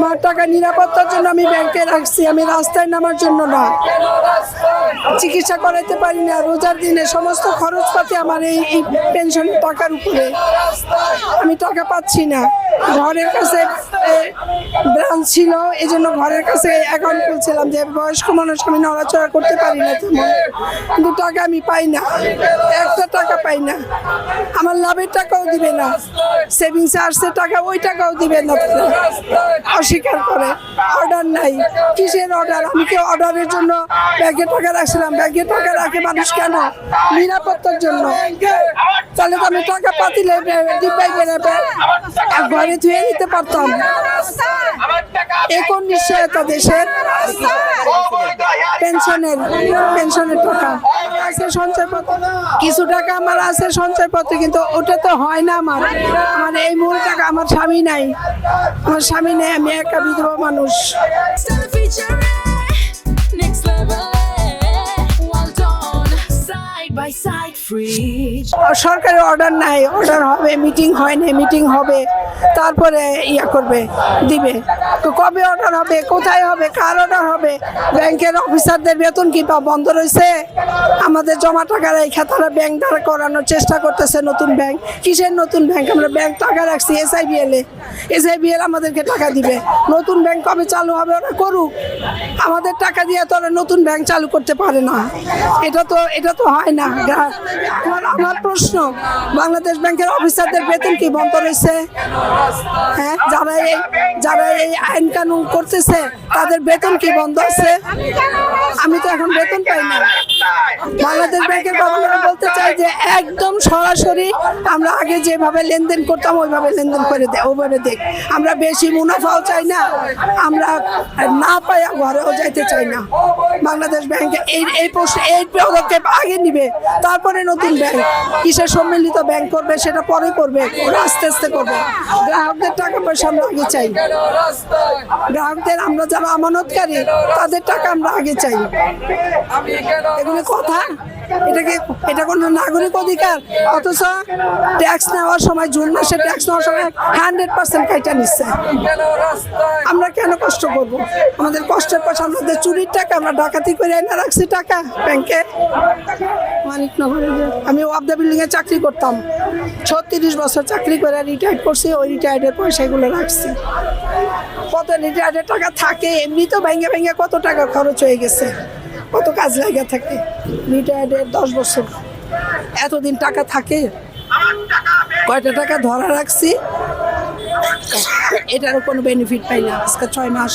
আমার টাকা নিরাপত্তার জন্য আমি ব্যাংকে রাখছি, আমি রাস্তায় নামার জন্য না। চিকিৎসা করাতে পারি না, রোজার দিনে সমস্ত খরচপাতি আমার এই পেনশনের টাকার উপরে। আমি টাকা পাচ্ছি না। ঘরের কাছে ব্রাঞ্চ ছিল, এই জন্য ঘরের কাছে অ্যাকাউন্ট খুলছিলাম যে বয়স্ক মানুষ, আমি নড়াচড়া করতে পারি না তেমন, কিন্তু টাকা আমি পাই না, একটা টাকা পাই না। আমার লাভের টাকাও দিবে না, সেভিংসে আসছে টাকা, ওই টাকাও দিবে না, অস্বীকার করে। অর্ডার নাই, কিসের অর্ডার? আমি কি অর্ডারের জন্য ব্যাংকে টাকা রাখছিলাম? ব্যাংকে টাকা রাখে মানুষ কেন? নিরাপত্তার জন্য। তাহলে তো আমি টাকা পাতিলে ডিব্বাই বেরোবে ঘরে ধুয়ে নিতে পারতাম। এখন নিশ্চয়তা দেশের পেনশনের টাকা আছে, সঞ্চয়পত্র কিছু টাকা আমার আছে সঞ্চয়পত্র, কিন্তু ওটা তো হয় না। আমার এই মূল টাকা, আমার স্বামী নাই, আমি একা বিধবা মানুষ। সরকারি অর্ডার নাই, অর্ডার হবে, মিটিং হয় না, মিটিং হবে, তারপরে করবে, দিবে। তো কবে অর্ডার হবে, কোথায় হবে, কার অর্ডার হবে? ব্যাংকের অফিসারদের বেতন কি বন্ধ রয়েছে? আমাদের জমা টাকা রেখে তারা ব্যাংক দ্বারা করানোর চেষ্টা করতেছে। নতুন ব্যাংক, কিসের নতুন ব্যাংক? আমরা ব্যাংক টাকা রাখছি এসআইবিএল আমাদেরকে টাকা দিবে। নতুন ব্যাংক কবে চালু হবে? ওরা করুক, আমাদের টাকা দিয়ে তো ওরা নতুন ব্যাংক চালু করতে পারে না। এটা তো হয় না। আমার প্রশ্ন, বাংলাদেশ ব্যাংকের অফিসারদের বেতন কি বন্ধ রয়েছে? হ্যাঁ, যারা এই আইন কানুন করতেছে তাদের বেতন কি বন্ধ আছে? আমি তো এখন বেতন পাই না। বাংলাদেশ ব্যাংকের গভর্নর বলতে চাই যে একদম সরাসরি আমরা আগে যেভাবে লেনদেন করতাম ওইভাবে লেনদেন করে দেয়, ওইভাবে দেখ। আমরা বেশি মুনাফাও চাই না, আমরা না পাই ঘরেও যাইতে চাই না। বাংলাদেশ ব্যাংক এই পদক্ষেপ আগে নিবে, তারপরে নতুন ব্যাংক, কিসের সম্মিলিত ব্যাংক করবে সেটা পরে করবে, ওরা আস্তে আস্তে করবে। গ্রাহকদের টাকা পয়সা আমরা আগে চাই, গ্রাহকদের, আমরা যারা আমানতকারী তাদের টাকা আমরা আগে চাই। এগুলো কথা, এটা কোনো নাগরিক অধিকার? অথচ ট্যাক্স নেওয়ার সময়, জুন মাসে ট্যাক্স নেওয়ার সময় 100% কাইটা নিচ্ছে। আমরা কেন কষ্ট করব? আমাদের কষ্টের পয়সা, আমাদের চুরির টাকা, আমরা ডাকাতি করে এনে রাখছি টাকা ব্যাংকে। মানিকনগরে আমি ওয়াবদা বিল্ডিংয়ে চাকরি করতাম, 36 বছর চাকরি করে রিটায়ার্ড করছি, ওই রিটায়ার্ডের পয়সা এগুলো রাখছি। কত রিটায়ার্ডের টাকা থাকে, এমনি তো ভেঙে কত টাকা খরচ হয়ে গেছে, কত কাজ লাগা থাকে। রিটায়ার্ডের 10 বছর, এতদিন টাকা থাকে, কয়টা টাকা ধরা রাখছি, এটারও কোনো বেনিফিট পাই না। আজকে 6 মাস